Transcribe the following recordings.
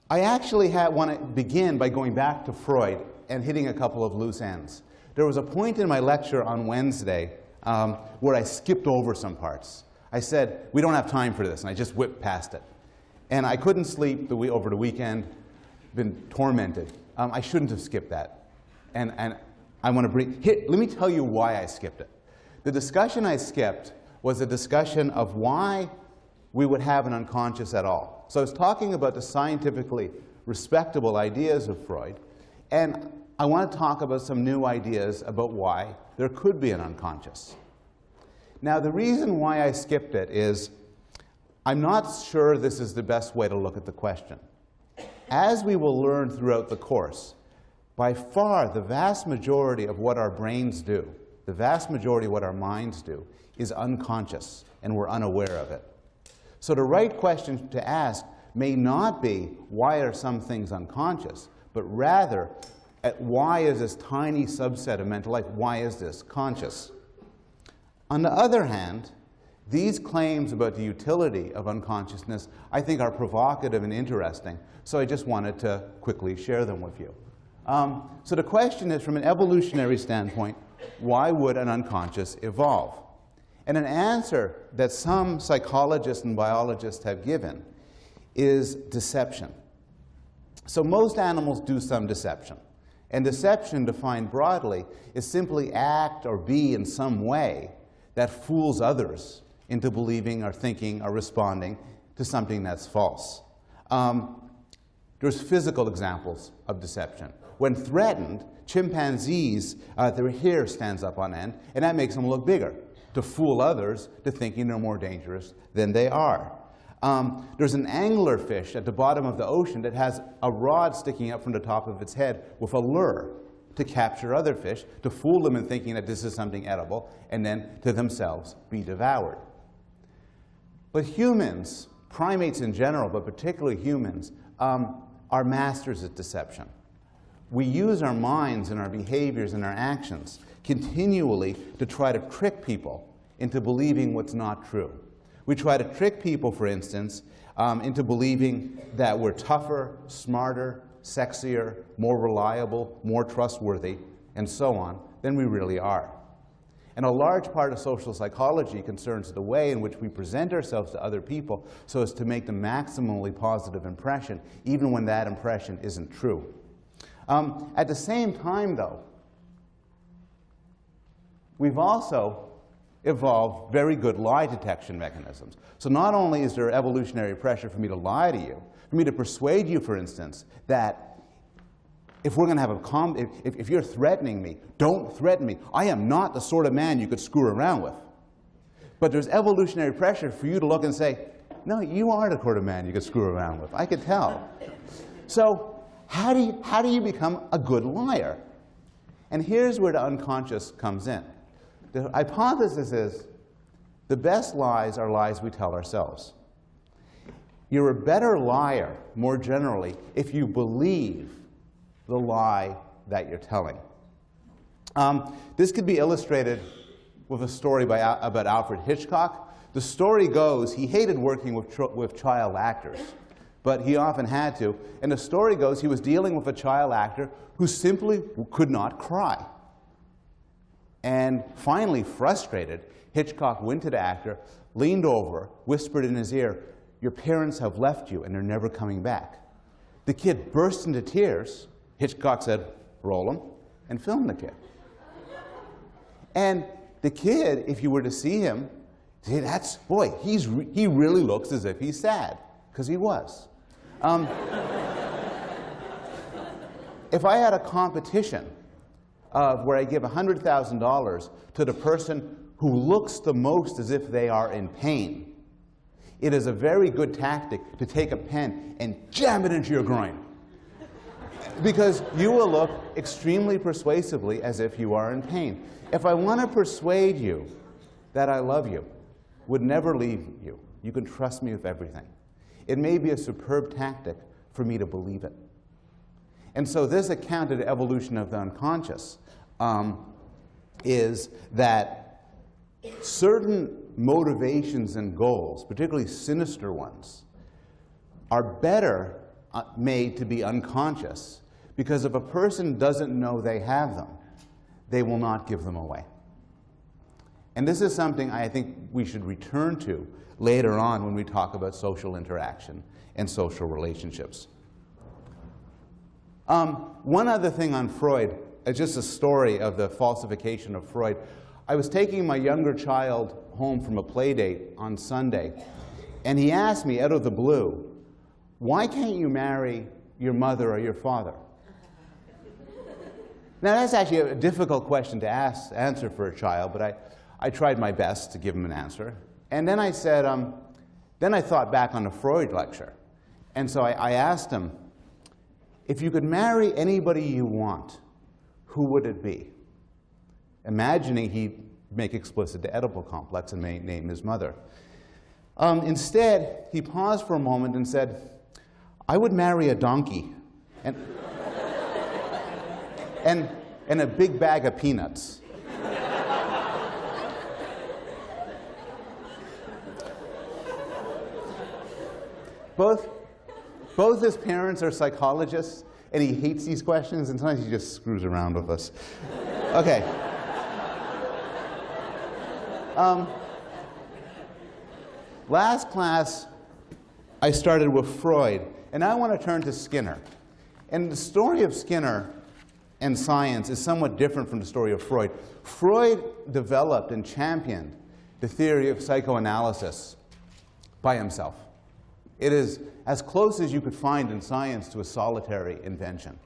I actually want to begin by going back to Freud and hitting a couple of loose ends. There was a point in my lecture on Wednesday where I skipped over some parts. I said, we don't have time for this, and I just whipped past it. And I couldn't sleep over the weekend, been tormented. I shouldn't have skipped that. And I want to bring, let me tell you why I skipped it. The discussion I skipped was a discussion of why we would have an unconscious at all. So I was talking about the scientifically respectable ideas of Freud, and I want to talk about some new ideas about why there could be an unconscious. Now, the reason why I skipped it is I'm not sure this is the best way to look at the question. As we will learn throughout the course, by far the vast majority of what our brains do, the vast majority of what our minds do, is unconscious, and we're unaware of it. So the right question to ask may not be, why are some things unconscious, but rather, why is this tiny subset of mental life, why is this conscious? On the other hand, these claims about the utility of unconsciousness, I think, are provocative and interesting, so I just wanted to quickly share them with you. So the question is, from an evolutionary standpoint, why would an unconscious evolve? And an answer that some psychologists and biologists have given is deception. So most animals do some deception. And deception, defined broadly, is simply act or be in some way that fools others into believing or thinking or responding to something that's false. There's physical examples of deception. When threatened, chimpanzees, their hair stands up on end, and that makes them look bigger, to fool others to thinking they're more dangerous than they are. There's an anglerfish at the bottom of the ocean that has a rod sticking up from the top of its head with a lure to capture other fish, to fool them in thinking that this is something edible, and then to themselves be devoured. But humans, primates in general, but particularly humans, are masters at deception. We use our minds and our behaviors and our actions continually to try to trick people into believing what's not true. We try to trick people, for instance, into believing that we're tougher, smarter, sexier, more reliable, more trustworthy, and so on, than we really are. And a large part of social psychology concerns the way in which we present ourselves to other people so as to make the maximally positive impression, even when that impression isn't true. At the same time, though, we've also evolved very good lie detection mechanisms. So not only is there evolutionary pressure for me to lie to you, for me to persuade you, for instance, that if we're going to have if you're threatening me, don't threaten me. I am not the sort of man you could screw around with. But there's evolutionary pressure for you to look and say, no, you are the sort of man you could screw around with. I could tell. So how do you become a good liar? And here's where the unconscious comes in. The hypothesis is the best lies are lies we tell ourselves. You're a better liar, more generally, if you believe the lie that you're telling. This could be illustrated with a story about Alfred Hitchcock. The story goes he hated working with child actors, but he often had to. And the story goes he was dealing with a child actor who simply could not cry. And finally, frustrated, Hitchcock went to the actor, leaned over, whispered in his ear, "Your parents have left you and they're never coming back." The kid burst into tears. Hitchcock said, "Roll him," and filmed the kid. And the kid, if you were to see him, say, boy, he really looks as if he's sad, because he was. If I had a competition where I give $100,000 to the person who looks the most as if they are in pain, it is a very good tactic to take a pen and jam it into your groin, because you will look extremely persuasively as if you are in pain. If I want to persuade you that I love you, would never leave you, you can trust me with everything, it may be a superb tactic for me to believe it. And so this account of the evolution of the unconscious is that certain motivations and goals, particularly sinister ones, are better made to be unconscious, because if a person doesn't know they have them, they will not give them away. And this is something I think we should return to later on when we talk about social interaction and social relationships. One other thing on Freud, just a story of the falsification of Freud. I was taking my younger child home from a play date on Sunday, and he asked me out of the blue, "Why can't you marry your mother or your father?" Now, that's actually a difficult question to answer for a child, but I tried my best to give him an answer. And then I said, then I thought back on a Freud lecture. And so I asked him, if you could marry anybody you want, who would it be? Imagining he'd make explicit the Oedipal complex and may name his mother. Instead, he paused for a moment and said, I would marry a donkey and a big bag of peanuts. Both his parents are psychologists, and he hates these questions, and sometimes he just screws around with us. Okay. Last class, I started with Freud, and I want to turn to Skinner. And the story of Skinner and science is somewhat different from the story of Freud. Freud developed and championed the theory of psychoanalysis by himself. It is as close as you could find in science to a solitary invention.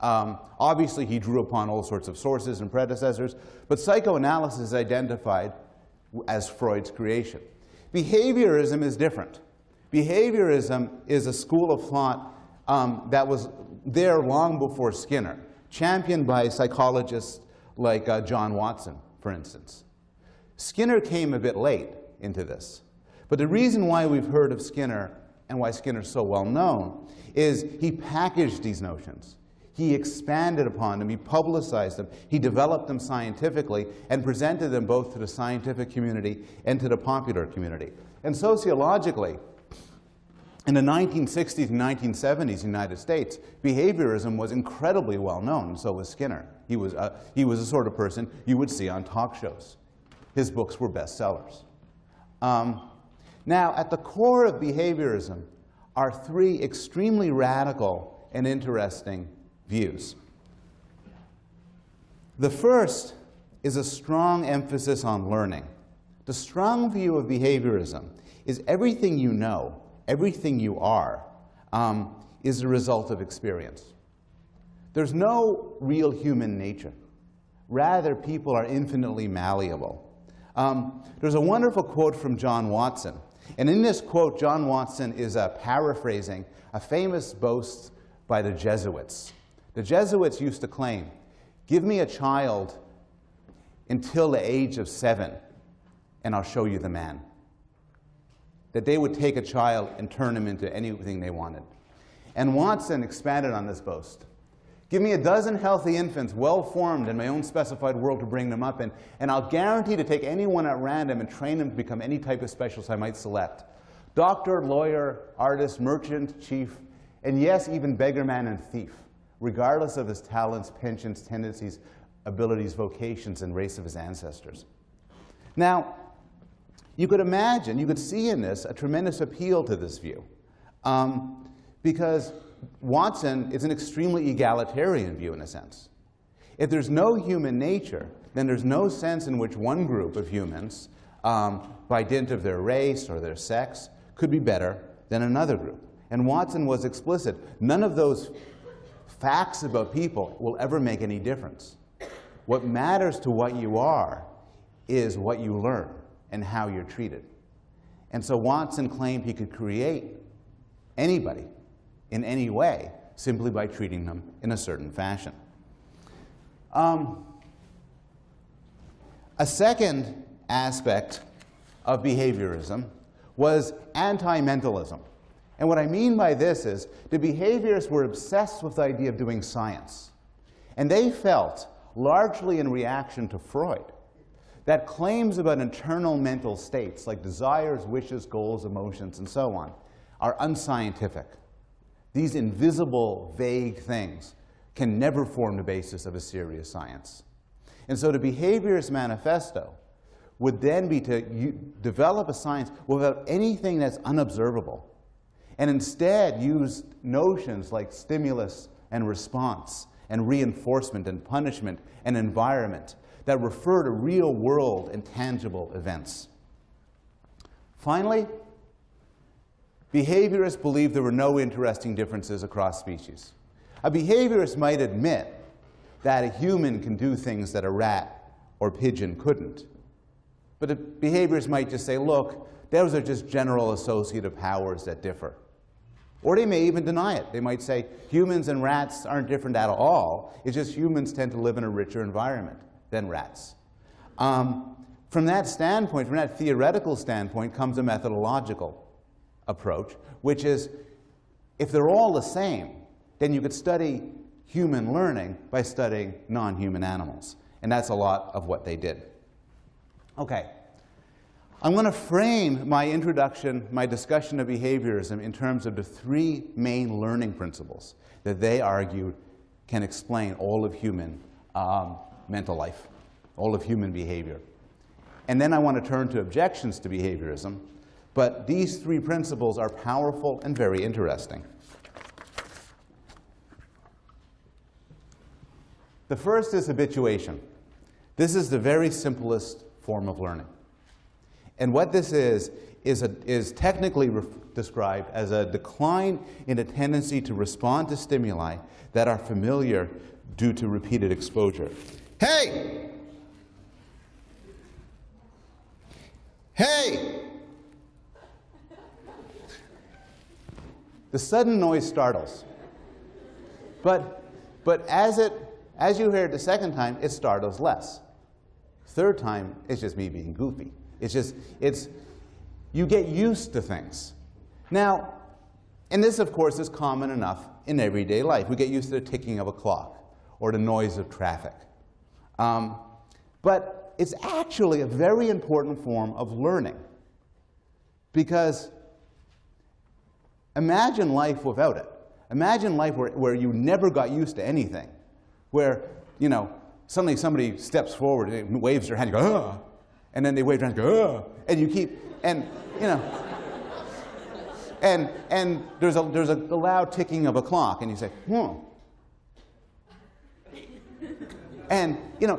Obviously, he drew upon all sorts of sources and predecessors, but psychoanalysis is identified as Freud's creation. Behaviorism is different. Behaviorism is a school of thought that was there long before Skinner, championed by psychologists like John Watson, for instance. Skinner came a bit late into this. But the reason why we've heard of Skinner and why Skinner's so well known is he packaged these notions. He expanded upon them, he publicized them, he developed them scientifically, and presented them both to the scientific community and to the popular community. And sociologically, in the 1960s and 1970s in the United States, behaviorism was incredibly well known, and so was Skinner. He was the sort of person you would see on talk shows. His books were bestsellers. Now, at the core of behaviorism are three extremely radical and interesting views. The first is a strong emphasis on learning. The strong view of behaviorism is everything you know, everything you are, is the result of experience. There's no real human nature. Rather, people are infinitely malleable. There's a wonderful quote from John Watson. And in this quote, John Watson is paraphrasing a famous boast by the Jesuits. The Jesuits used to claim, give me a child until the age of 7, and I'll show you the man. That they would take a child and turn him into anything they wanted. And Watson expanded on this boast. Give me a dozen healthy infants, well-formed in my own specified world to bring them up in, and I'll guarantee to take anyone at random and train them to become any type of specialist I might select. Doctor, lawyer, artist, merchant, chief, and yes, even beggar man and thief, regardless of his talents, penchants, tendencies, abilities, vocations, and race of his ancestors. Now, you could imagine, you could see in this a tremendous appeal to this view, because Watson is an extremely egalitarian view in a sense. If there's no human nature, then there's no sense in which one group of humans, by dint of their race or their sex, could be better than another group. And Watson was explicit. None of those facts about people will ever make any difference. What matters to what you are is what you learn and how you're treated. And so Watson claimed he could create anybody in any way simply by treating them in a certain fashion. A second aspect of behaviorism was anti-mentalism. And what I mean by this is the behaviorists were obsessed with the idea of doing science. And they felt, largely in reaction to Freud, that claims about internal mental states, like desires, wishes, goals, emotions, and so on, are unscientific. These invisible, vague things can never form the basis of a serious science. And so the behaviorist manifesto would then be to develop a science without anything that's unobservable, and instead use notions like stimulus and response and reinforcement and punishment and environment that refer to real world and tangible events. Finally, behaviorists believe there were no interesting differences across species. A behaviorist might admit that a human can do things that a rat or pigeon couldn't. But a behaviorist might just say, look, those are just general associative powers that differ. Or they may even deny it. They might say humans and rats aren't different at all. It's just humans tend to live in a richer environment than rats. From that standpoint, from that theoretical standpoint, comes a methodological approach, which is, if they're all the same, then you could study human learning by studying non-human animals. And that's a lot of what they did. Okay. I'm going to frame my introduction, my discussion of behaviorism, in terms of the three main learning principles that they argued can explain all of human mental life, all of human behavior. And then I want to turn to objections to behaviorism. But these three principles are powerful and very interesting. The first is habituation. This is the very simplest form of learning. And what this is technically described as a decline in a tendency to respond to stimuli that are familiar due to repeated exposure. Hey! Hey! The sudden noise startles. But as you hear it the second time, it startles less. Third time, it's just me being goofy. You get used to things. Now, and this, of course, is common enough in everyday life. We get used to the ticking of a clock or the noise of traffic. But it's actually a very important form of learning, because imagine life without it. Imagine life where you never got used to anything, where, suddenly somebody steps forward and waves their hand, you go, ah, and then they wave their hand, go, ah, and you keep, and there's a loud ticking of a clock, and you say, hmm. And,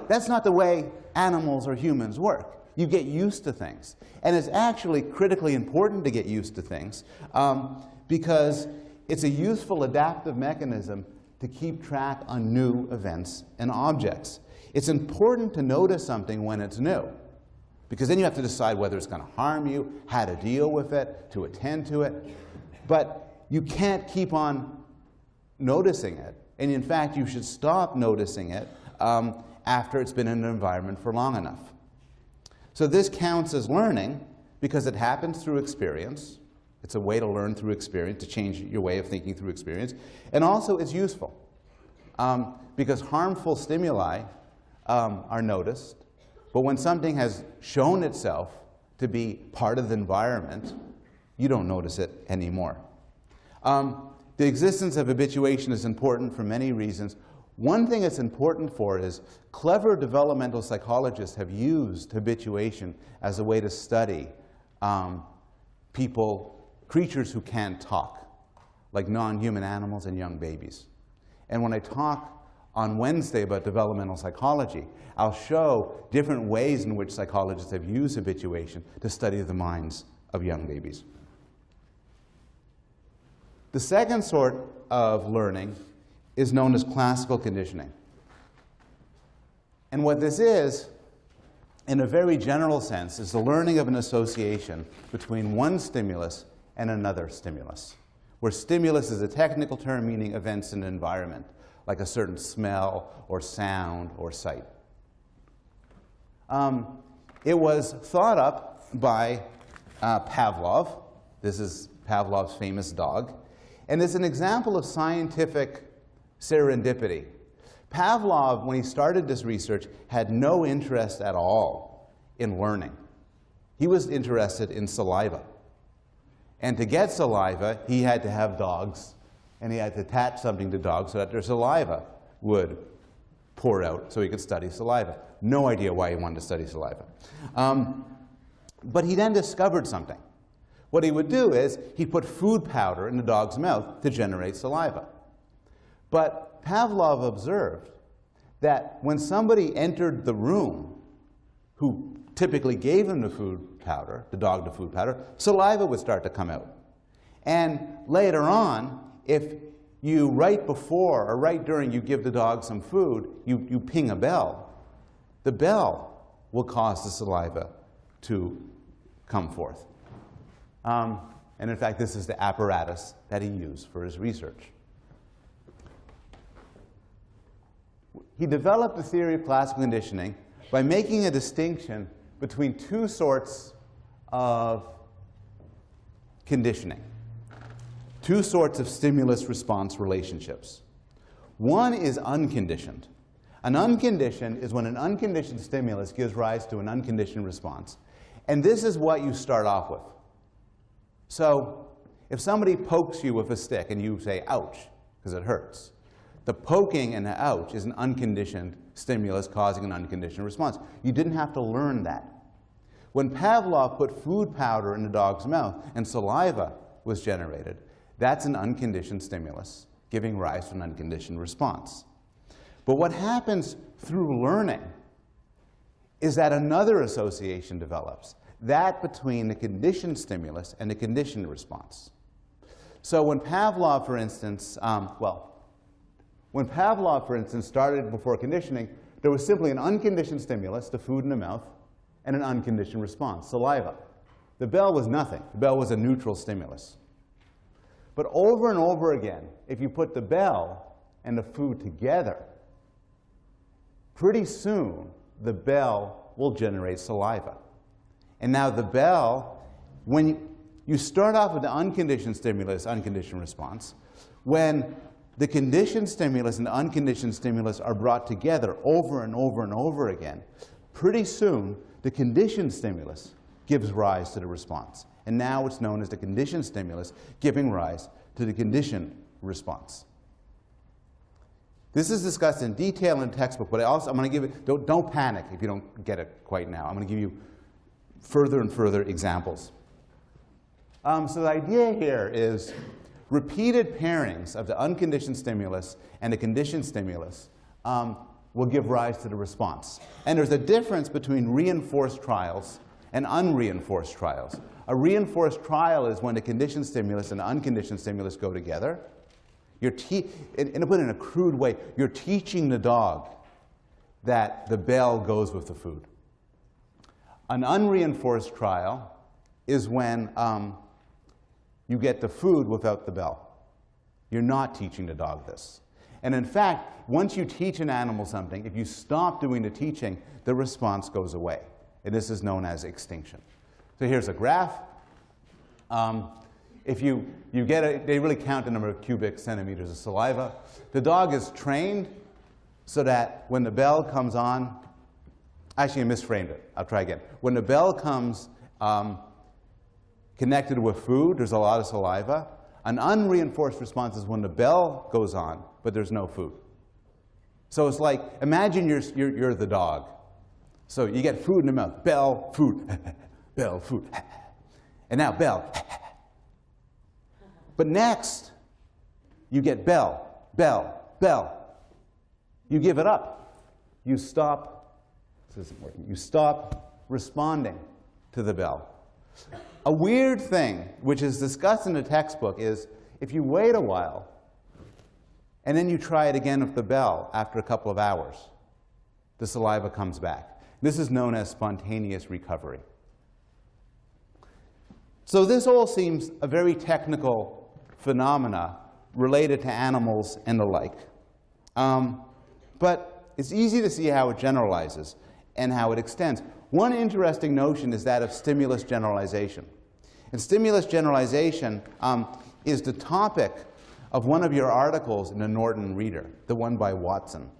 that's not the way animals or humans work. You get used to things. And it's actually critically important to get used to things because it's a useful adaptive mechanism to keep track on new events and objects. It's important to notice something when it's new, because then you have to decide whether it's going to harm you, how to deal with it, to attend to it. But you can't keep on noticing it. And in fact, you should stop noticing it after it's been in an environment for long enough. So this counts as learning because it happens through experience. It's a way to learn through experience, to change your way of thinking through experience. And also it's useful because harmful stimuli are noticed. But when something has shown itself to be part of the environment, you don't notice it anymore. The existence of habituation is important for many reasons. One thing it's important for is clever developmental psychologists have used habituation as a way to study creatures who can't talk, like non-human animals and young babies. And when I talk on Wednesday about developmental psychology, I'll show different ways in which psychologists have used habituation to study the minds of young babies. The second sort of learning is known as classical conditioning. And what this is, in a very general sense, is the learning of an association between one stimulus and another stimulus, where stimulus is a technical term meaning events in an environment, like a certain smell or sound or sight. It was thought up by Pavlov. This is Pavlov's famous dog. And it's an example of scientific serendipity. Pavlov, when he started this research, had no interest at all in learning. He was interested in saliva. And to get saliva, he had to have dogs and he had to attach something to dogs so that their saliva would pour out so he could study saliva. No idea why he wanted to study saliva. But he then discovered something. What he would do is he'd put food powder in the dog's mouth to generate saliva. But Pavlov observed that when somebody entered the room who typically gave him the food powder, the dog the food powder, saliva would start to come out. And later on, if you, right before or right during you give the dog some food, you ping a bell, the bell will cause the saliva to come forth. And in fact, this is the apparatus that he used for his research. He developed the theory of classical conditioning by making a distinction between two sorts of conditioning, two sorts of stimulus-response relationships. One is unconditioned. An unconditioned is when an unconditioned stimulus gives rise to an unconditioned response. And this is what you start off with. So if somebody pokes you with a stick and you say, ouch, because it hurts, the poking and the ouch is an unconditioned stimulus causing an unconditioned response. You didn't have to learn that. When Pavlov put food powder in the dog's mouth and saliva was generated, that's an unconditioned stimulus giving rise to an unconditioned response. But what happens through learning is that another association develops, that between the conditioned stimulus and the conditioned response. So when Pavlov, for instance, when Pavlov, for instance, started before conditioning, there was simply an unconditioned stimulus, the food in the mouth, and an unconditioned response, saliva. The bell was nothing. The bell was a neutral stimulus. But over and over again, if you put the bell and the food together, pretty soon the bell will generate saliva. And now the bell, when you start off with the unconditioned stimulus, unconditioned response, when the conditioned stimulus and the unconditioned stimulus are brought together over and over and over again, pretty soon the conditioned stimulus gives rise to the response. And now it's known as the conditioned stimulus giving rise to the conditioned response. This is discussed in detail in the textbook, but I'm going to give it, don't panic if you don't get it quite now. I'm going to give you further and further examples. So the idea here is repeated pairings of the unconditioned stimulus and the conditioned stimulus will give rise to the response. And there's a difference between reinforced trials and unreinforced trials. A reinforced trial is when the conditioned stimulus and the unconditioned stimulus go together. And to put it in a crude way, you're teaching the dog that the bell goes with the food. An unreinforced trial is when you get the food without the bell. You're not teaching the dog this. And in fact, once you teach an animal something, if you stop doing the teaching, the response goes away. And this is known as extinction. So here's a graph. If you get they really count the number of cubic centimeters of saliva. The dog is trained so that when the bell comes on, actually I misframed it. I'll try again. When the bell comes connected with food, there's a lot of saliva. An unreinforced response is when the bell goes on, but there's no food. So it's like, imagine you're the dog. So you get food in the mouth, bell, food, bell, food, and now bell. But next, you get bell, bell, bell. You give it up. You stop, this isn't working, you stop responding to the bell. A weird thing, which is discussed in the textbook, is if you wait a while, and then you try it again with the bell after a couple of hours, the saliva comes back. This is known as spontaneous recovery. So this all seems a very technical phenomena related to animals and the like. But it's easy to see how it generalizes and how it extends. One interesting notion is that of stimulus generalization. And stimulus generalization is the topic of one of your articles in the Norton Reader, the one by Watson,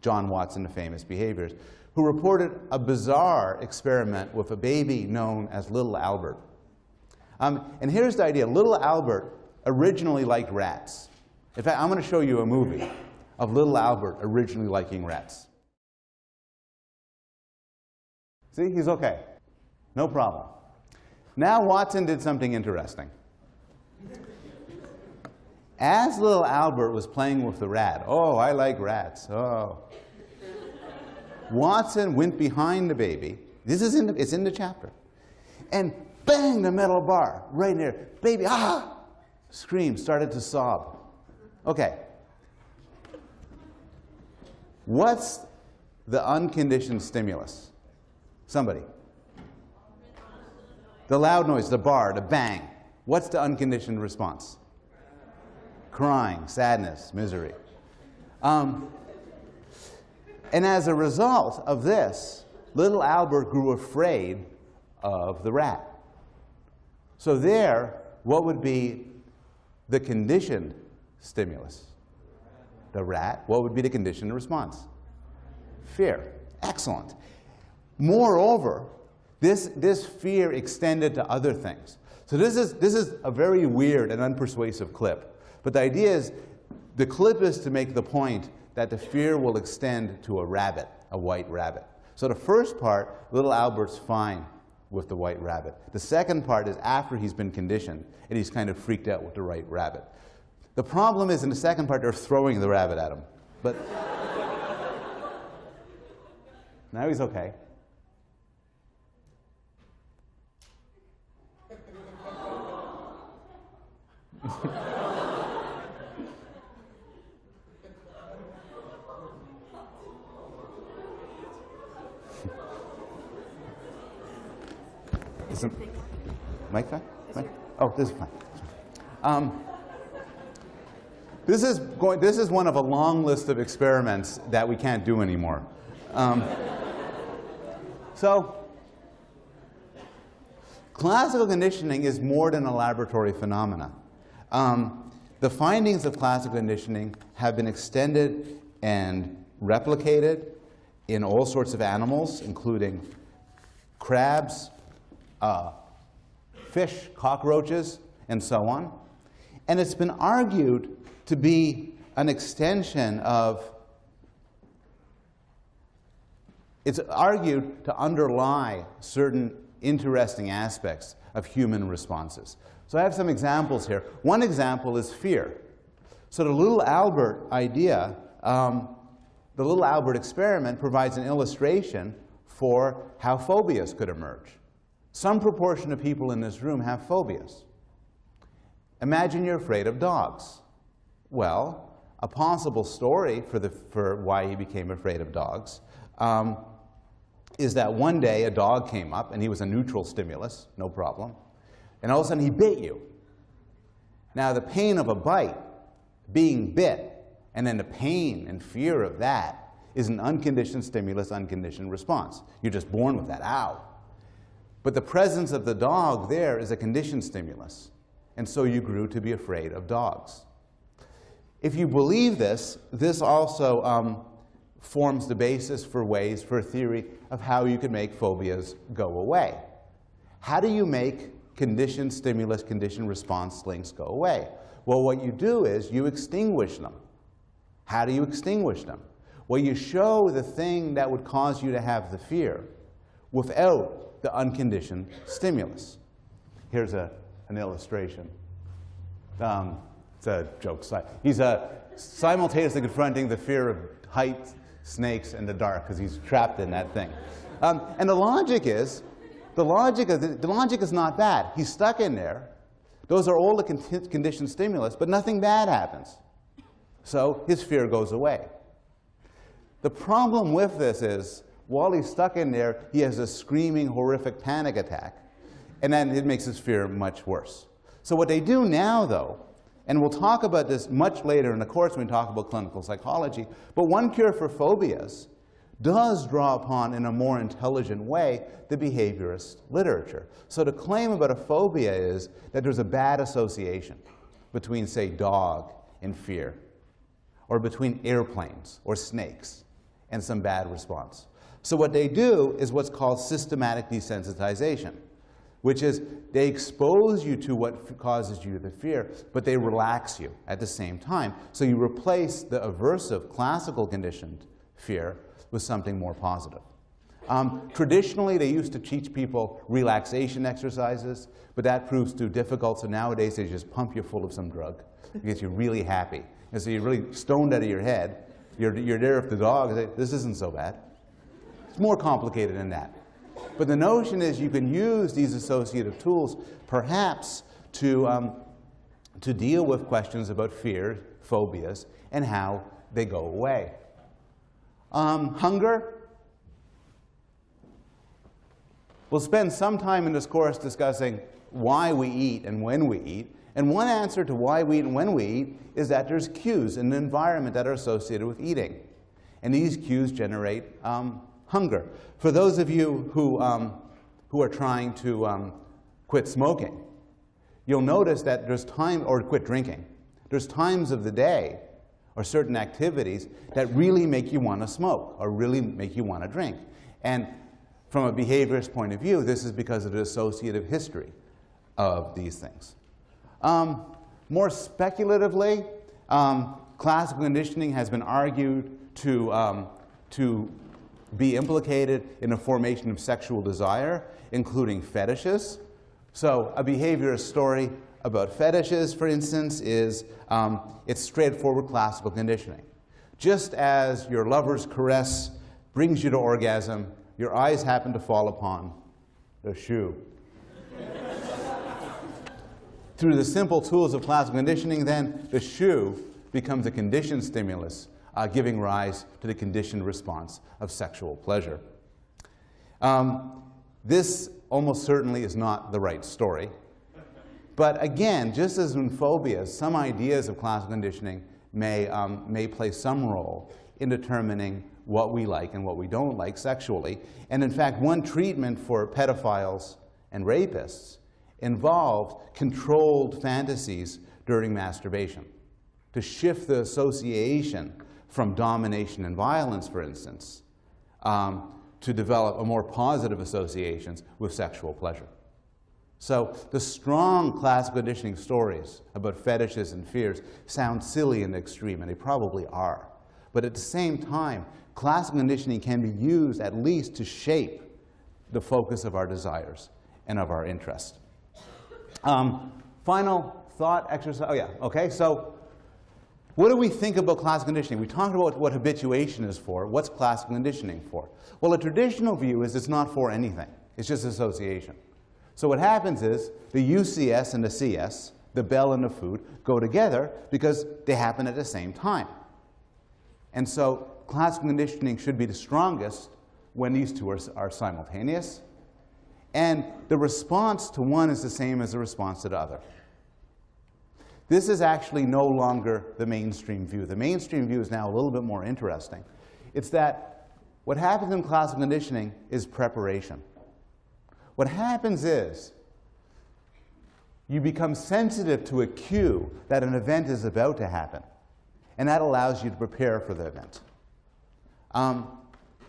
John Watson, the famous behaviorist, who reported a bizarre experiment with a baby known as Little Albert. And here's the idea. Little Albert originally liked rats. In fact, I'm going to show you a movie of little Albert originally liking rats. See, he's okay. No problem. Now Watson did something interesting. As little Albert was playing with the rat, oh, I like rats, oh. Watson went behind the baby. This is it's in the chapter. And bang, the metal bar right there. Baby, ah! Screamed, started to sob. Okay. What's the unconditioned stimulus? Somebody. The loud noise, the bar, the bang. What's the unconditioned response? Crying, sadness, misery. And as a result of this, little Albert grew afraid of the rat. So there, what would be the conditioned stimulus? The rat. What would be the conditioned response? Fear. Excellent. Moreover, this fear extended to other things. So this is a very weird and unpersuasive clip. But the idea is, the clip is to make the point that the fear will extend to a rabbit, a white rabbit. So the first part, little Albert's fine with the white rabbit. The second part is after he's been conditioned, and he's kind of freaked out with the white rabbit. The problem is, in the second part, they're throwing the rabbit at him. But now he's okay. Is the mic fine? Oh, this is fine. This is one of a long list of experiments that we can't do anymore. So, classical conditioning is more than a laboratory phenomena. The findings of classical conditioning have been extended and replicated in all sorts of animals, including crabs, fish, cockroaches, and so on. And it's been argued to be an extension of, it's argued to underlie certain interesting aspects of human responses. So I have some examples here. One example is fear. So the little Albert idea, the little Albert experiment provides an illustration for how phobias could emerge. Some proportion of people in this room have phobias. Imagine you're afraid of dogs. Well, a possible story for why he became afraid of dogs is that one day a dog came up, and he was a neutral stimulus, no problem, and all of a sudden he bit you. Now the pain of a bite, being bit, and then the pain and fear of that is an unconditioned stimulus, unconditioned response. You're just born with that, ow. But the presence of the dog there is a conditioned stimulus, and so you grew to be afraid of dogs. If you believe this, this also forms the basis for ways, for a theory of how you could make phobias go away. How do you make conditioned stimulus, conditioned response links go away? Well, what you do is you extinguish them. How do you extinguish them? Well, you show the thing that would cause you to have the fear without the unconditioned stimulus. Here's an illustration. It's a joke. He's simultaneously confronting the fear of heights, snakes, and the dark, because he's trapped in that thing. And the logic is not bad. He's stuck in there. Those are all the conditioned stimulus, but nothing bad happens. So his fear goes away. The problem with this is, while he's stuck in there, he has a screaming, horrific panic attack. And then it makes his fear much worse. So what they do now, though, and we'll talk about this much later in the course when we talk about clinical psychology, but one cure for phobias does draw upon, in a more intelligent way, the behaviorist literature. So the claim about a phobia is that there's a bad association between, say, dog and fear, or between airplanes or snakes and some bad response. So what they do is what's called systematic desensitization. which is they expose you to what causes you the fear, but they relax you at the same time. So you replace the aversive, classical conditioned fear with something more positive. Traditionally, they used to teach people relaxation exercises, but that proves too difficult, so nowadays they just pump you full of some drug. It gets you really happy. And so you're really stoned out of your head. You're there with the dog, and say, this isn't so bad. It's more complicated than that. But the notion is you can use these associative tools perhaps to deal with questions about fear, phobias, and how they go away. Hunger. We'll spend some time in this course discussing why we eat and when we eat. And one answer to why we eat and when we eat is that there's cues in the environment that are associated with eating. And these cues generate hunger. For those of you who are trying to quit smoking, you'll notice that there's time, or quit drinking, there's times of the day or certain activities that really make you want to smoke or really make you want to drink. And from a behaviorist point of view, this is because of the associative history of these things. More speculatively, classical conditioning has been argued to be implicated in the formation of sexual desire, including fetishes. So a behaviorist story about fetishes, for instance, is it's straightforward classical conditioning. Just as your lover's caress brings you to orgasm, your eyes happen to fall upon the shoe. Through the simple tools of classical conditioning, then, the shoe becomes a conditioned stimulus, giving rise to the conditioned response of sexual pleasure. This almost certainly is not the right story. But again, just as in phobias, some ideas of classical conditioning may play some role in determining what we like and what we don't like sexually. And in fact, one treatment for pedophiles and rapists involved controlled fantasies during masturbation to shift the association from domination and violence, for instance, to develop a more positive associations with sexual pleasure. So the strong classical conditioning stories about fetishes and fears sound silly in the extreme, and they probably are. But at the same time, classical conditioning can be used at least to shape the focus of our desires and of our interest. Final thought exercise. Oh yeah, okay, so what do we think about classical conditioning? We talked about what habituation is for. What's classical conditioning for? Well, a traditional view is it's not for anything. It's just association. So what happens is the UCS and the CS, the bell and the food, go together because they happen at the same time. And so classical conditioning should be the strongest when these two are simultaneous. And the response to one is the same as the response to the other. This is actually no longer the mainstream view. The mainstream view is now a little bit more interesting. It's that what happens in classical conditioning is preparation. What happens is you become sensitive to a cue that an event is about to happen, and that allows you to prepare for the event.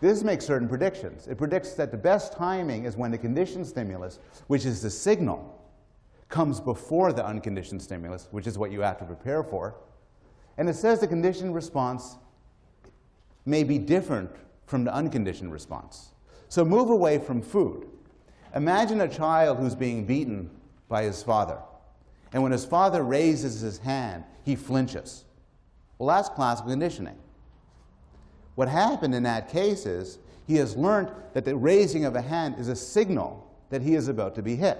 This makes certain predictions. It predicts that the best timing is when the conditioned stimulus, which is the signal, comes before the unconditioned stimulus, which is what you have to prepare for. And it says the conditioned response may be different from the unconditioned response. So move away from food. Imagine a child who's being beaten by his father. And when his father raises his hand, he flinches. Well, that's classical conditioning. What happened in that case is he has learned that the raising of a hand is a signal that he is about to be hit.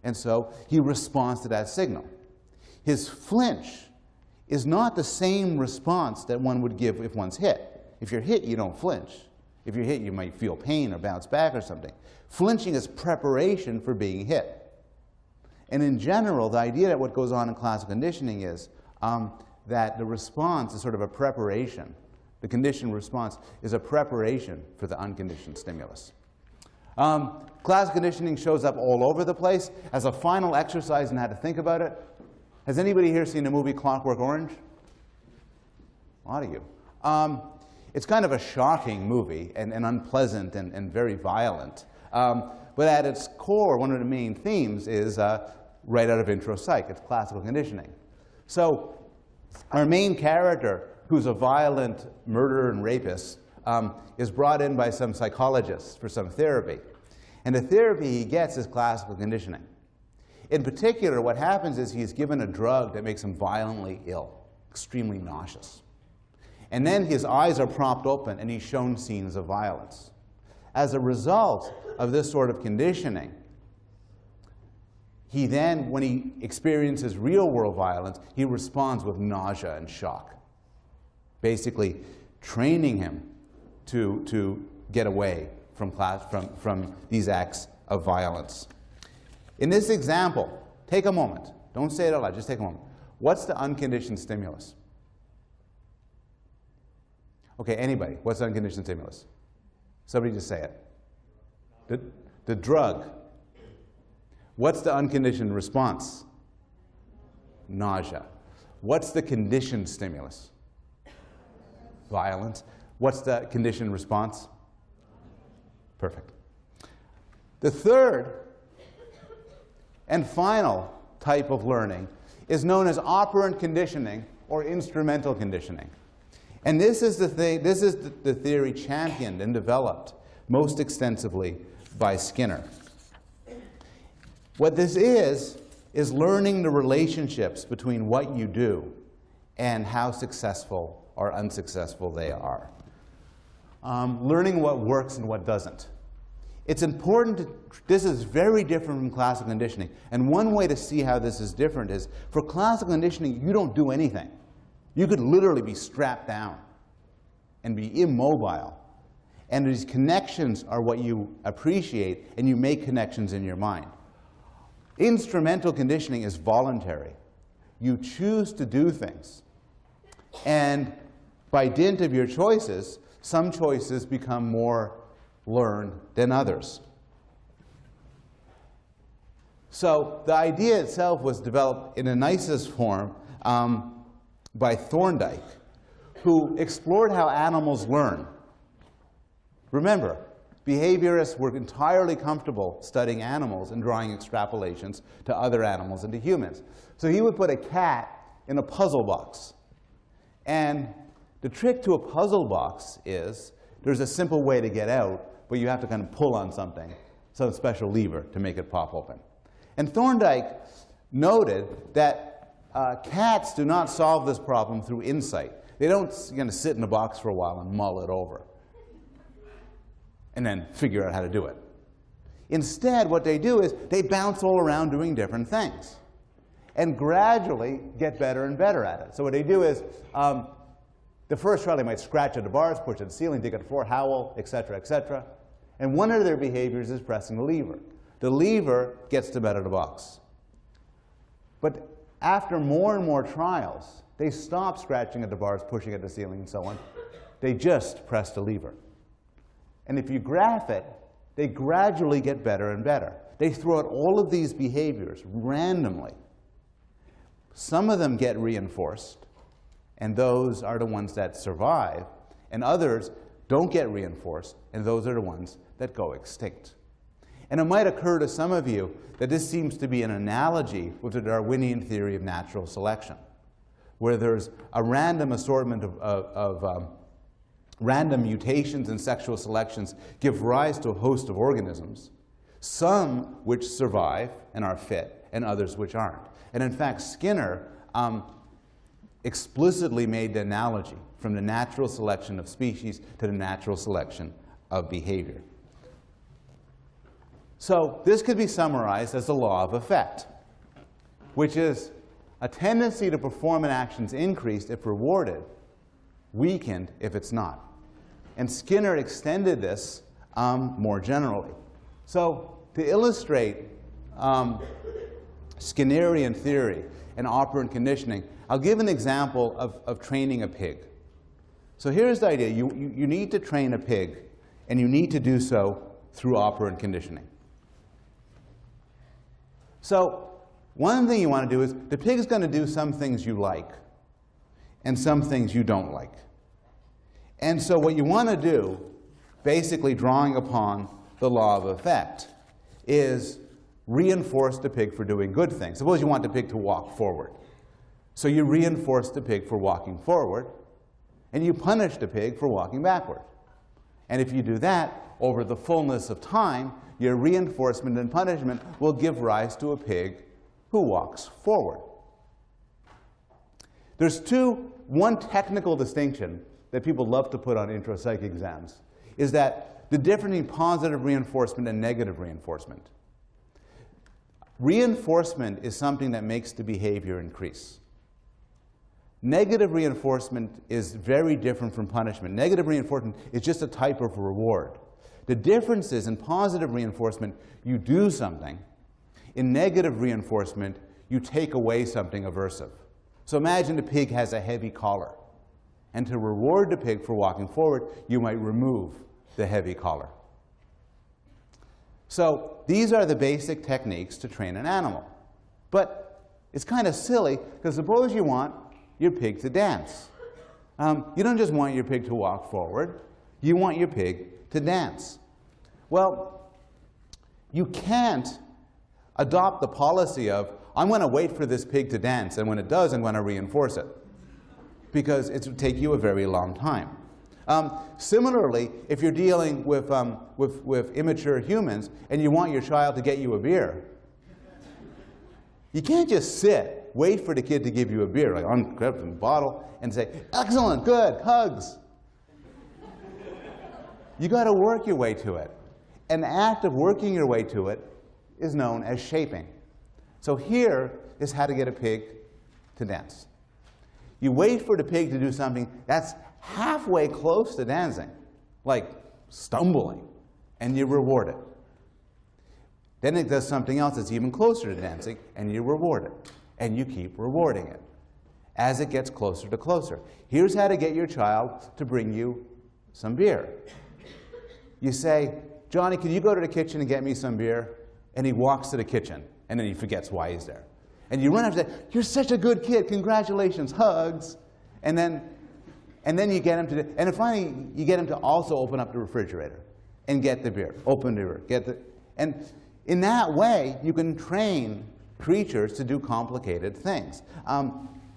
And so he responds to that signal. His flinch is not the same response that one would give if one's hit. If you're hit, you don't flinch. If you're hit, you might feel pain or bounce back or something. Flinching is preparation for being hit. And in general, the idea that what goes on in classical conditioning is that the response is sort of a preparation. The conditioned response is a preparation for the unconditioned stimulus. Classical conditioning shows up all over the place. As a final exercise in how to think about it, has anybody here seen the movie Clockwork Orange? A lot of you. It's kind of a shocking movie and unpleasant and very violent. But at its core, one of the main themes is right out of intro psych. It's classical conditioning. So our main character, who's a violent murderer and rapist, is brought in by some psychologists for some therapy. And the therapy he gets is classical conditioning. In particular, what happens is he's given a drug that makes him violently ill, extremely nauseous. And then his eyes are propped open and he's shown scenes of violence. As a result of this sort of conditioning, he then, when he experiences real-world violence, he responds with nausea and shock, basically training him to get away from these acts of violence. In this example, take a moment. Don't say it out loud, just take a moment. What's the unconditioned stimulus? Okay, anybody, what's the unconditioned stimulus? Somebody just say it. The drug. What's the unconditioned response? Nausea. What's the conditioned stimulus? Violence. What's the conditioned response? Perfect. The third and final type of learning is known as operant conditioning or instrumental conditioning. And this is the theory championed and developed most extensively by Skinner. What this is learning the relationships between what you do and how successful or unsuccessful they are. Learning what works and what doesn't. It's important this is very different from classical conditioning. And one way to see how this is different is, for classical conditioning, you don't do anything. You could literally be strapped down and be immobile. And these connections are what you appreciate, and you make connections in your mind. Instrumental conditioning is voluntary. You choose to do things. And by dint of your choices, some choices become more learned than others. So the idea itself was developed in a nicest form by Thorndike, who explored how animals learn. Remember, behaviorists were entirely comfortable studying animals and drawing extrapolations to other animals and to humans. So he would put a cat in a puzzle box. And the trick to a puzzle box is there's a simple way to get out, but you have to kind of pull on something, some special lever to make it pop open. And Thorndike noted that cats do not solve this problem through insight. They don't sit in a box for a while and mull it over and then figure out how to do it. Instead, what they do is they bounce all around doing different things and gradually get better and better at it. So what they do is, the first trial, they might scratch at the bars, push at the ceiling, dig at the floor, howl, etc., etc. And one of their behaviors is pressing the lever. The lever gets them out of the box. But after more and more trials, they stop scratching at the bars, pushing at the ceiling, and so on. They just press the lever. And if you graph it, they gradually get better and better. They throw out all of these behaviors randomly. Some of them get reinforced, and those are the ones that survive. And others don't get reinforced, and those are the ones that go extinct. And it might occur to some of you that this seems to be an analogy with the Darwinian theory of natural selection, where there's a random assortment of random mutations and sexual selections give rise to a host of organisms, some which survive and are fit, and others which aren't. And in fact, Skinner explicitly made the analogy from the natural selection of species to the natural selection of behavior. So this could be summarized as the law of effect, which is a tendency to perform an action's increased if rewarded, weakened if it's not. And Skinner extended this more generally. So to illustrate Skinnerian theory and operant conditioning, I'll give an example of training a pig. So here's the idea. You need to train a pig, and you need to do so through operant conditioning. So one thing you want to do is, the pig is going to do some things you like and some things you don't like. And so what you want to do, basically drawing upon the law of effect, is reinforce the pig for doing good things. Suppose you want the pig to walk forward. So you reinforce the pig for walking forward, and you punish the pig for walking backward. And if you do that, over the fullness of time, your reinforcement and punishment will give rise to a pig who walks forward. There's one technical distinction that people love to put on intro-psych exams, is that the difference between positive reinforcement and negative reinforcement. Reinforcement is something that makes the behavior increase. Negative reinforcement is very different from punishment. Negative reinforcement is just a type of reward. The difference is in positive reinforcement, you do something. In negative reinforcement, you take away something aversive. So imagine the pig has a heavy collar. And to reward the pig for walking forward, you might remove the heavy collar. So these are the basic techniques to train an animal. But it's kind of silly, because suppose you want your pig to dance. You don't just want your pig to walk forward. You want your pig to dance. Well, you can't adopt the policy of, I'm going to wait for this pig to dance, and when it does, I'm going to reinforce it, because it will take you a very long time. Similarly, if you're dealing with immature humans and you want your child to get you a beer, you can't just sit, wait for the kid to give you a beer, like ungrab the bottle, and say, excellent, good, hugs. You got to work your way to it. An act of working your way to it is known as shaping. So here is how to get a pig to dance. You wait for the pig to do something that's halfway close to dancing, like stumbling, and you reward it. Then it does something else that's even closer to dancing, and you reward it. And you keep rewarding it as it gets closer to closer. Here's how to get your child to bring you some beer. You say, Johnny, can you go to the kitchen and get me some beer? And he walks to the kitchen, and then he forgets why he's there. And you run after that, you're such a good kid, congratulations, hugs. And then you get him to, and then finally you get him to also open up the refrigerator and get the beer, open the beer, and in that way you can train creatures to do complicated things.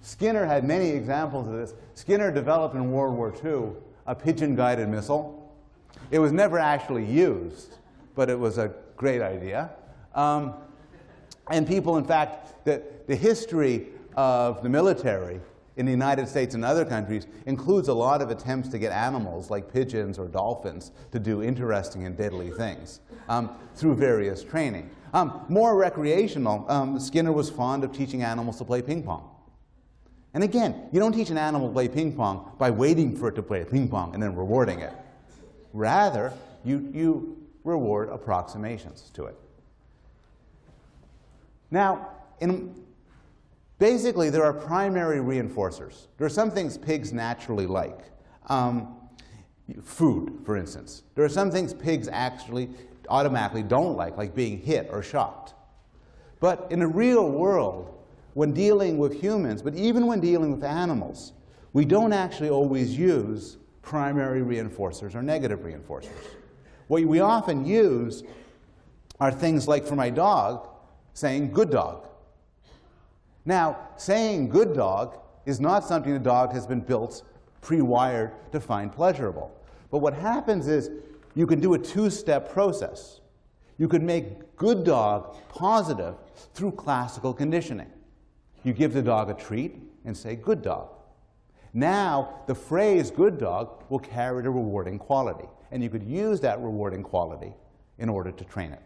Skinner had many examples of this. Skinner developed in World War II a pigeon-guided missile. It was never actually used, but it was a great idea. And people, in fact, the history of the military in the United States and other countries includes a lot of attempts to get animals like pigeons or dolphins to do interesting and deadly things through various training. More recreational, Skinner was fond of teaching animals to play ping pong. And again, you don't teach an animal to play ping pong by waiting for it to play ping pong and then rewarding it. Rather, you reward approximations to it. Now, basically, there are primary reinforcers. There are some things pigs naturally like. Food, for instance. There are some things pigs actually automatically don't like being hit or shocked. But in the real world, when dealing with humans, but even when dealing with animals, we don't actually always use primary reinforcers or negative reinforcers. What we often use are things like, for my dog, saying good dog. Now, saying good dog is not something the dog has been built, pre-wired to find pleasurable. But what happens is you can do a two-step process. You could make good dog positive through classical conditioning. You give the dog a treat and say good dog. Now, the phrase good dog will carry the rewarding quality. And you could use that rewarding quality in order to train it.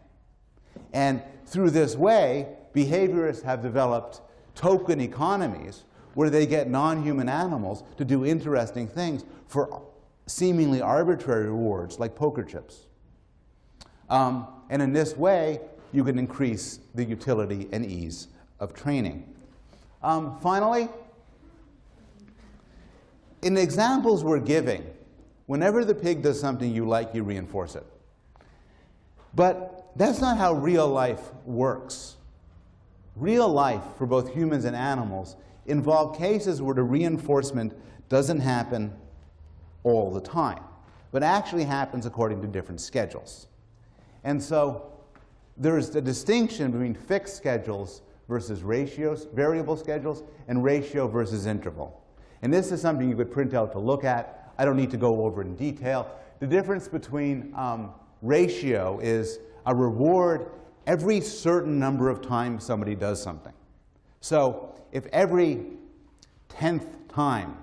And through this way, behaviorists have developed token economies where they get non-human animals to do interesting things for seemingly arbitrary rewards like poker chips. And in this way, you can increase the utility and ease of training. Finally, in the examples we're giving, whenever the pig does something you like, you reinforce it. But that's not how real life works. Real life, for both humans and animals, involve cases where the reinforcement doesn't happen all the time, but actually happens according to different schedules. And so there is a distinction between fixed schedules versus ratios, variable schedules, and ratio versus interval. And this is something you could print out to look at. I don't need to go over it in detail. The difference between ratio is a reward every certain number of times somebody does something. So if every 10th time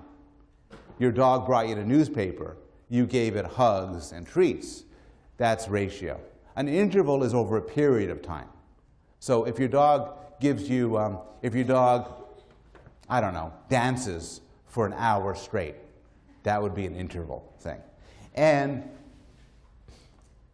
your dog brought you the newspaper, you gave it hugs and treats, that's ratio. An interval is over a period of time. So if your dog gives you, if your dog, I don't know, dances for an hour straight, that would be an interval thing. And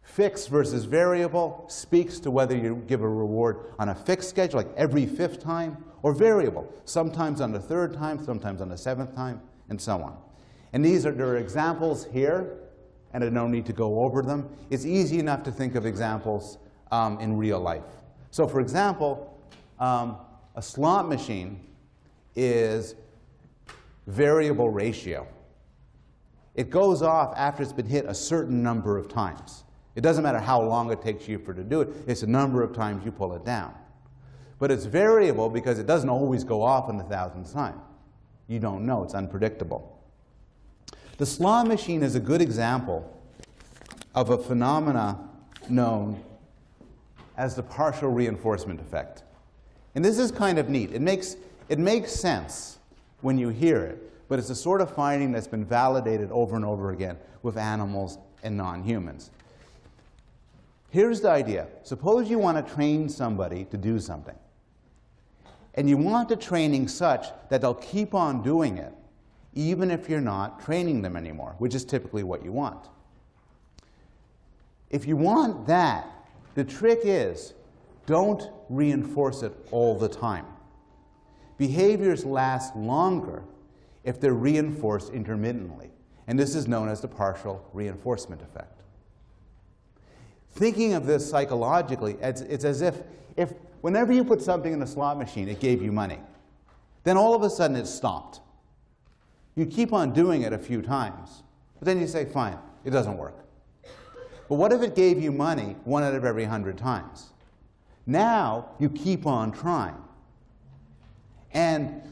fixed versus variable speaks to whether you give a reward on a fixed schedule, like every 5th time, or variable, sometimes on the 3rd time, sometimes on the 7th time, and so on. And there are examples here, and I don't need to go over them. It's easy enough to think of examples in real life. So for example, a slot machine is variable ratio. It goes off after it's been hit a certain number of times. It doesn't matter how long it takes you to do it. It's a number of times you pull it down. But it's variable because it doesn't always go off in the 1000th time. You don't know. It's unpredictable. The slot machine is a good example of a phenomena known as the partial reinforcement effect. And this is kind of neat. It makes sense when you hear it, but it's a sort of finding that's been validated over and over again with animals and non-humans. Here's the idea. Suppose you want to train somebody to do something. And you want the training such that they'll keep on doing it, even if you're not training them anymore, which is typically what you want. If you want that, the trick is don't reinforce it all the time. Behaviors last longer if they're reinforced intermittently. And this is known as the partial reinforcement effect. Thinking of this psychologically, it's as if whenever you put something in a slot machine, it gave you money. Then all of a sudden it stopped. You keep on doing it a few times, but then you say, fine, it doesn't work. But what if it gave you money 1 out of every 100 times? Now you keep on trying. And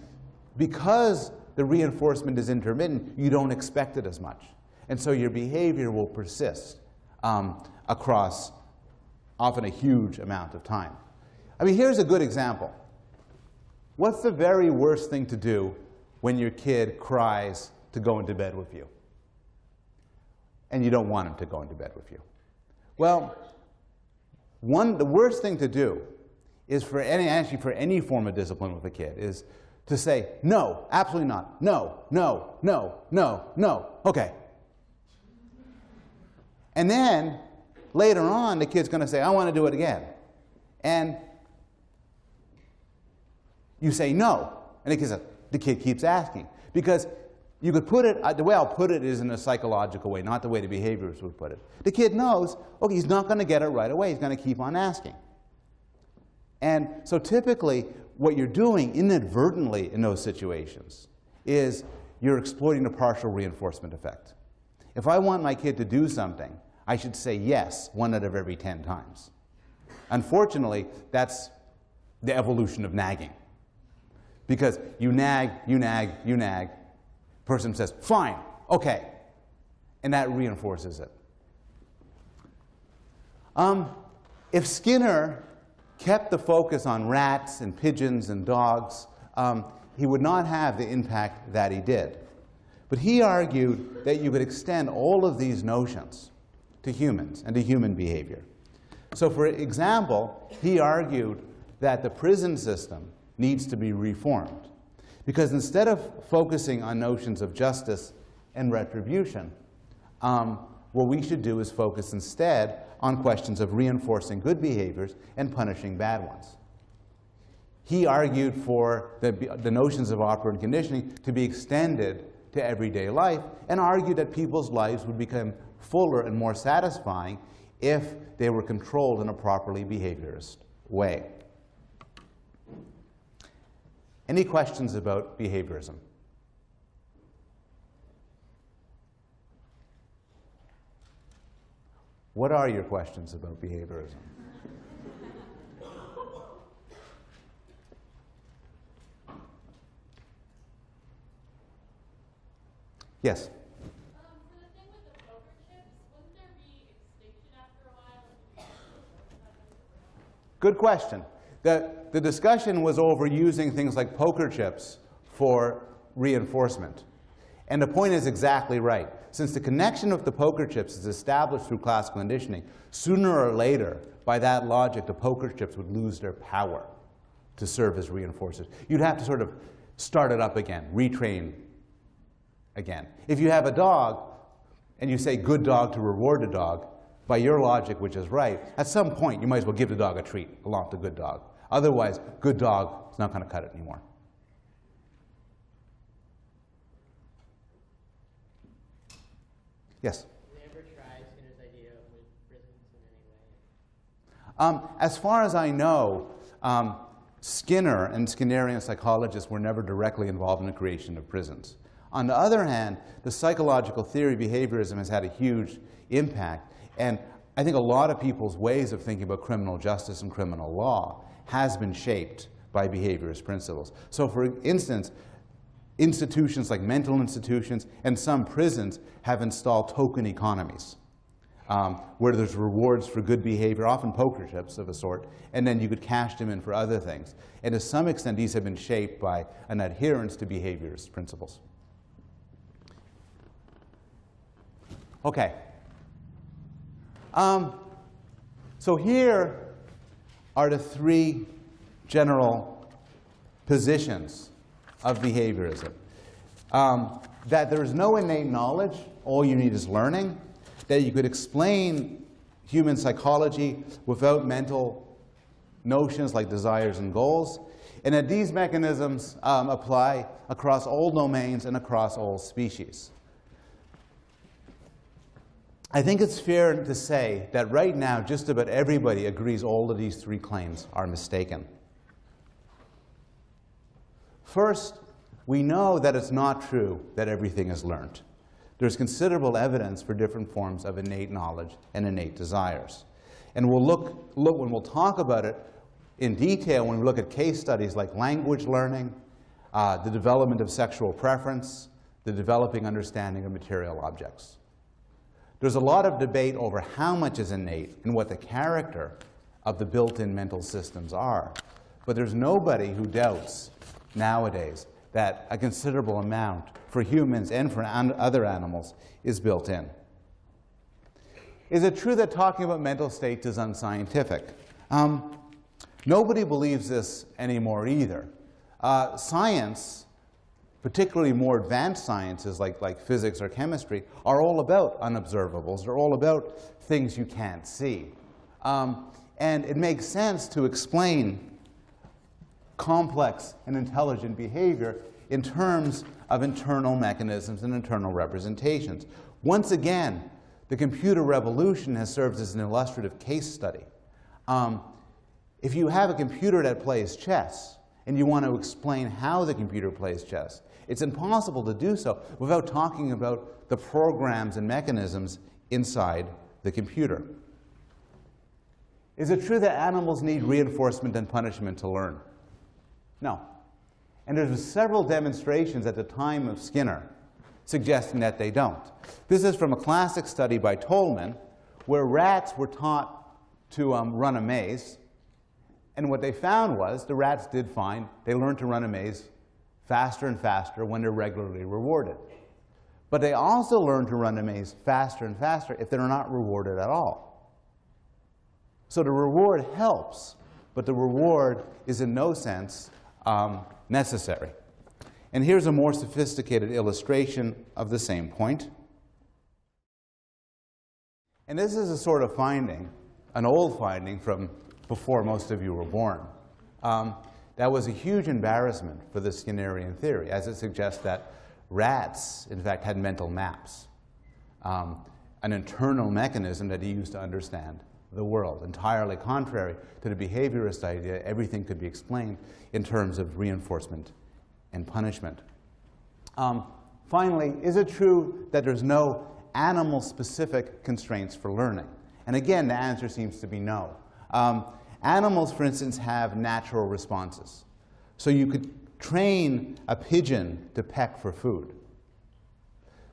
because the reinforcement is intermittent, you don't expect it as much. And so your behavior will persist across often a huge amount of time. I mean, here's a good example. What's the very worst thing to do when your kid cries to go into bed with you? And you don't want him to go into bed with you. Well, the worst thing to do is for any form of discipline with a kid is to say, no, absolutely not, no, no, no, no, no, okay. And then later on, the kid's going to say, I want to do it again. And you say no, and the kid keeps asking. Because you could put it, the way I'll put it is in a psychological way, not the way the behaviorists would put it. The kid knows, okay, he's not going to get it right away. He's going to keep on asking. And so typically, what you're doing inadvertently in those situations is you're exploiting the partial reinforcement effect. If I want my kid to do something, I should say yes 1 out of every 10 times. Unfortunately, that's the evolution of nagging. Because you nag, you nag, you nag. Person says, fine, okay. And that reinforces it. If Skinner kept the focus on rats and pigeons and dogs, he would not have the impact that he did. But he argued that you could extend all of these notions to humans and to human behavior. So for example, he argued that the prison system needs to be reformed. Because instead of focusing on notions of justice and retribution, what we should do is focus instead on questions of reinforcing good behaviors and punishing bad ones. He argued for the notions of operant conditioning to be extended to everyday life, and argued that people's lives would become fuller and more satisfying if they were controlled in a properly behaviorist way. Any questions about behaviorism? What are your questions about behaviorism? Yes? For the thing with the poker chips, wouldn't there be extinction after a while? Good question. The discussion was over using things like poker chips for reinforcement. And the point is exactly right. Since the connection of the poker chips is established through classical conditioning, sooner or later, by that logic, the poker chips would lose their power to serve as reinforcers. You'd have to sort of start it up again, retrain again. If you have a dog and you say good dog to reward the dog, by your logic, which is right, at some point you might as well give the dog a treat along with the good dog. Otherwise, good dog is not going to cut it anymore. Yes? Did they ever try Skinner's idea with prisons in any way? As far as I know, Skinner and Skinnerian psychologists were never directly involved in the creation of prisons. On the other hand, the psychological theory behaviorism has had a huge impact, and I think a lot of people's ways of thinking about criminal justice and criminal law has been shaped by behaviorist principles. So for instance, institutions like mental institutions and some prisons have installed token economies, where there's rewards for good behavior, often poker chips of a sort, and then you could cash them in for other things. And to some extent, these have been shaped by an adherence to behaviorist principles. Okay. So here are the three general positions of behaviorism. That there is no innate knowledge, all you need is learning, that you could explain human psychology without mental notions like desires and goals, and that these mechanisms apply across all domains and across all species. I think it's fair to say that right now just about everybody agrees all of these three claims are mistaken. First, we know that it's not true that everything is learned. There's considerable evidence for different forms of innate knowledge and innate desires. And we'll look when we'll talk about it in detail when we look at case studies like language learning, the development of sexual preference, the developing understanding of material objects. There's a lot of debate over how much is innate and what the character of the built-in mental systems are. But there's nobody who doubts nowadays that a considerable amount for humans and for other animals is built in. Is it true that talking about mental states is unscientific? Nobody believes this anymore either. Science, particularly more advanced sciences like physics or chemistry, are all about unobservables. They're all about things you can't see. And it makes sense to explain complex and intelligent behavior in terms of internal mechanisms and internal representations. Once again, the computer revolution has served as an illustrative case study. If you have a computer that plays chess and you want to explain how the computer plays chess, it's impossible to do so without talking about the programs and mechanisms inside the computer. Is it true that animals need reinforcement and punishment to learn? No. And there's several demonstrations at the time of Skinner suggesting that they don't. This is from a classic study by Tolman, where rats were taught to run a maze. And what they found was the rats did fine. They learned to run a maze faster and faster when they're regularly rewarded. But they also learn to run a maze faster and faster if they're not rewarded at all. So the reward helps, but the reward is in no sense necessary. And here's a more sophisticated illustration of the same point. And this is a sort of finding, an old finding from before most of you were born. That was a huge embarrassment for the Skinnerian theory, as it suggests that rats, in fact, had mental maps, an internal mechanism that he used to understand the world, entirely contrary to the behaviorist idea everything could be explained in terms of reinforcement and punishment. Finally, is it true that there's no animal-specific constraints for learning? And again, the answer seems to be no. Animals, for instance, have natural responses. So you could train a pigeon to peck for food.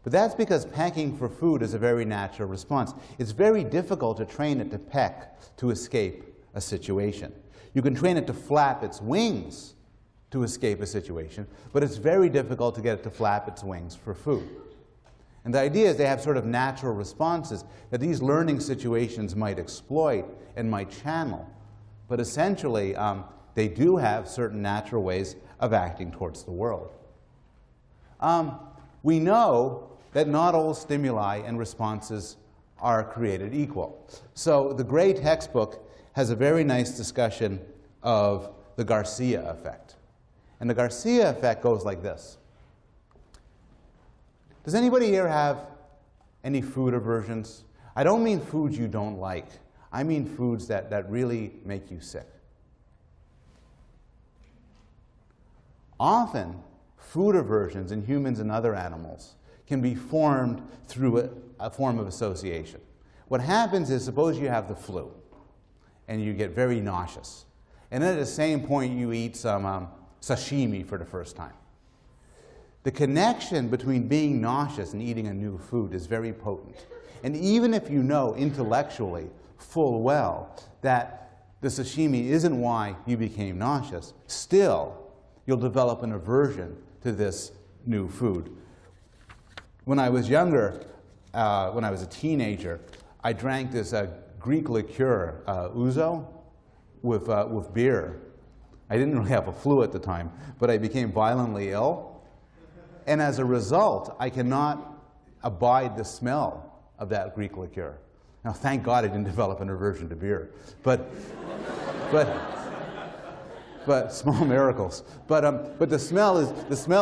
But that's because pecking for food is a very natural response. It's very difficult to train it to peck to escape a situation. You can train it to flap its wings to escape a situation, but it's very difficult to get it to flap its wings for food. And the idea is they have sort of natural responses that these learning situations might exploit and might channel. But essentially, they do have certain natural ways of acting towards the world. We know that not all stimuli and responses are created equal. So the Gray textbook has a very nice discussion of the Garcia Effect. And the Garcia Effect goes like this. Does anybody here have any food aversions? I don't mean foods you don't like. I mean foods that really make you sick. Often, food aversions in humans and other animals can be formed through a form of association. What happens is, suppose you have the flu, and you get very nauseous. And then at the same point, you eat some sashimi for the first time. The connection between being nauseous and eating a new food is very potent. And even if you know intellectually full well that the sashimi isn't why you became nauseous, still you'll develop an aversion to this new food. When I was younger, when I was a teenager, I drank this Greek liqueur, ouzo, with beer. I didn't really have a flu at the time, but I became violently ill. And as a result, I cannot abide the smell of that Greek liqueur. Now, thank God I didn't develop an aversion to beer. But small miracles. But the smell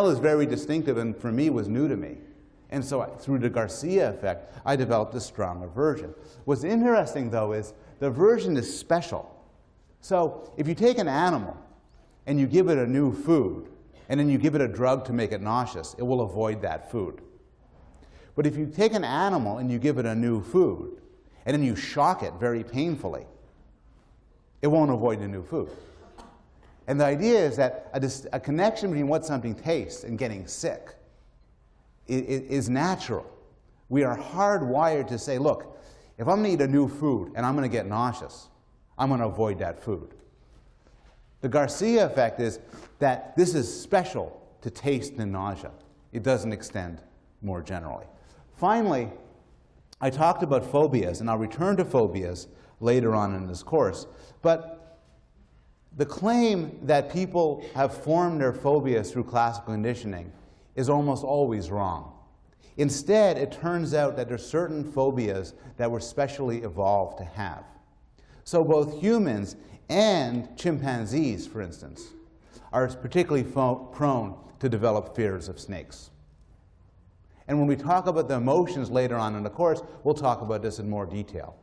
is very distinctive, and for me was new to me. And so through the Garcia Effect, I developed a strong aversion. What's interesting, though, is the aversion is special. So if you take an animal and you give it a new food, and then you give it a drug to make it nauseous, it will avoid that food. But if you take an animal and you give it a new food, and then you shock it very painfully, it won't avoid the new food. And the idea is that a connection between what something tastes and getting sick is natural. We are hardwired to say, look, if I'm going to eat a new food and I'm going to get nauseous, I'm going to avoid that food. The Garcia Effect is that this is special to taste and nausea. It doesn't extend more generally. Finally, I talked about phobias, and I'll return to phobias later on in this course. But the claim that people have formed their phobias through classical conditioning is almost always wrong. Instead, it turns out that there are certain phobias that were specially evolved to have. So both humans and chimpanzees, for instance, are particularly prone to develop fears of snakes. And when we talk about the emotions later on in the course, we'll talk about this in more detail.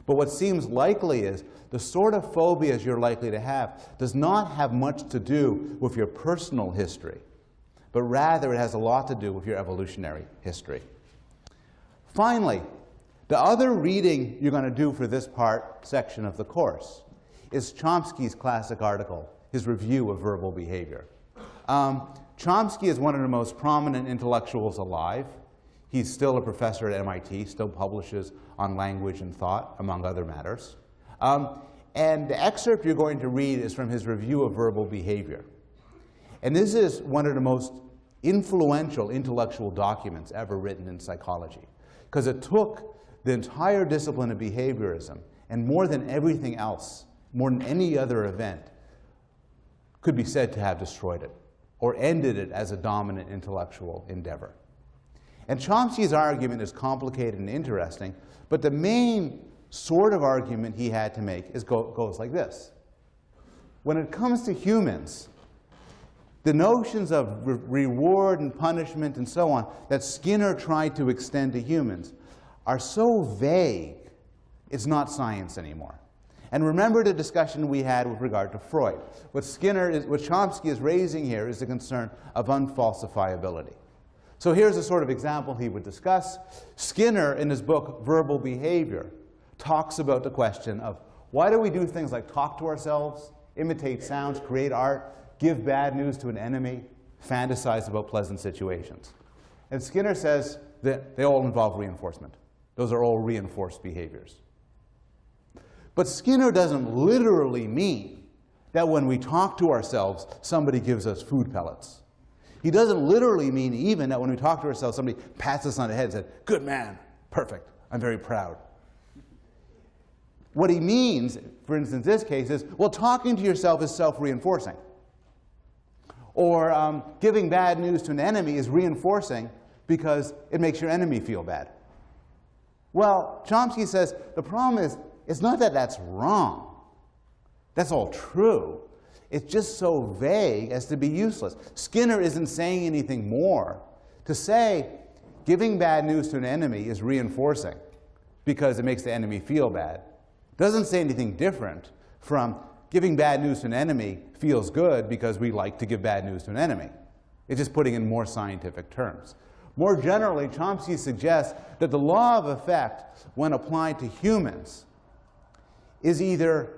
But what seems likely is the sort of phobias you're likely to have does not have much to do with your personal history, but rather it has a lot to do with your evolutionary history. Finally, the other reading you're going to do for this section of the course is Chomsky's classic article, his review of verbal behavior. Chomsky is one of the most prominent intellectuals alive. He's still a professor at MIT, still publishes on language and thought, among other matters. And the excerpt you're going to read is from his review of verbal behavior. And this is one of the most influential intellectual documents ever written in psychology, because it took the entire discipline of behaviorism, and more than everything else, more than any other event, could be said to have destroyed it, or ended it as a dominant intellectual endeavor. And Chomsky's argument is complicated and interesting, but the main sort of argument he had to make goes like this. When it comes to humans, the notions of reward and punishment and so on that Skinner tried to extend to humans are so vague, it's not science anymore. And remember the discussion we had with regard to Freud. What Chomsky is raising here is the concern of unfalsifiability. So here's a sort of example he would discuss. Skinner, in his book Verbal Behavior, talks about the question of why do we do things like talk to ourselves, imitate sounds, create art, give bad news to an enemy, fantasize about pleasant situations. And Skinner says that they all involve reinforcement. Those are all reinforced behaviors. But Skinner doesn't literally mean that when we talk to ourselves, somebody gives us food pellets. He doesn't literally mean even that when we talk to ourselves, somebody pats us on the head and says, "Good man, perfect, I'm very proud." What he means, for instance, in this case is, well, talking to yourself is self-reinforcing. Or giving bad news to an enemy is reinforcing because it makes your enemy feel bad. Well, Chomsky says the problem is, it's not that that's wrong. That's all true. It's just so vague as to be useless. Skinner isn't saying anything more. To say giving bad news to an enemy is reinforcing because it makes the enemy feel bad doesn't say anything different from giving bad news to an enemy feels good because we like to give bad news to an enemy. It's just putting in more scientific terms. More generally, Chomsky suggests that the law of effect, when applied to humans, is either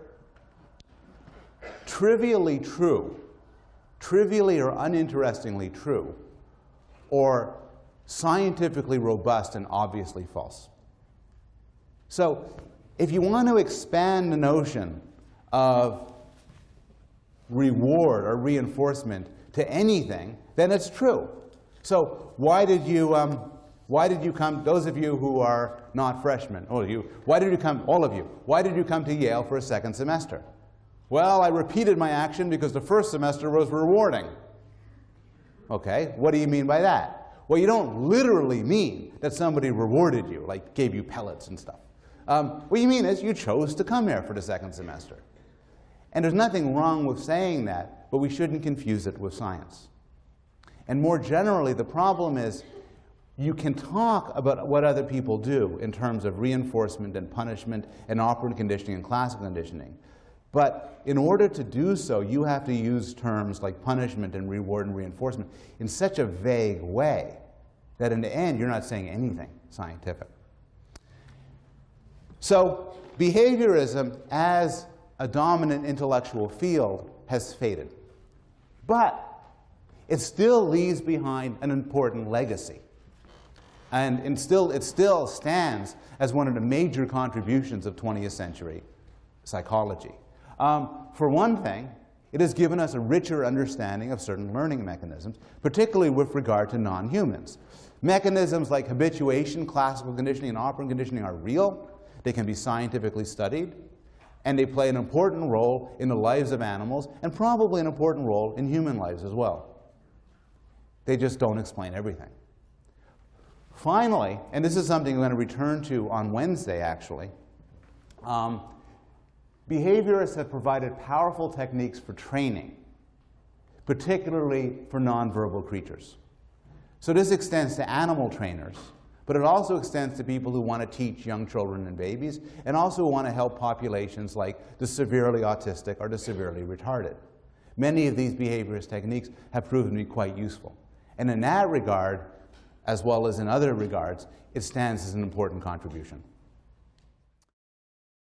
trivially true, trivially or uninterestingly true, or scientifically robust and obviously false. So if you want to expand the notion of reward or reinforcement to anything, then it's true. So why did you come, those of you who are not freshmen, all of you, why did you come to Yale for a second semester? Well, I repeated my action because the first semester was rewarding. Okay, what do you mean by that? Well, you don't literally mean that somebody rewarded you, like gave you pellets and stuff. What you mean is you chose to come here for the second semester. And there's nothing wrong with saying that, but we shouldn't confuse it with science. And more generally, the problem is you can talk about what other people do in terms of reinforcement and punishment and operant conditioning and classical conditioning. But in order to do so, you have to use terms like punishment and reward and reinforcement in such a vague way that in the end, you're not saying anything scientific. So behaviorism as a dominant intellectual field has faded. But it still leaves behind an important legacy. And it still stands as one of the major contributions of 20th century psychology. For one thing, it has given us a richer understanding of certain learning mechanisms, particularly with regard to non-humans. Mechanisms like habituation, classical conditioning, and operant conditioning are real. They can be scientifically studied, and they play an important role in the lives of animals, and probably an important role in human lives as well. They just don't explain everything. Finally, and this is something I'm going to return to on Wednesday, actually, behaviorists have provided powerful techniques for training, particularly for nonverbal creatures. So this extends to animal trainers, but it also extends to people who want to teach young children and babies, and also want to help populations like the severely autistic or the severely retarded. Many of these behaviorist techniques have proven to be quite useful. And in that regard, as well as in other regards, it stands as an important contribution.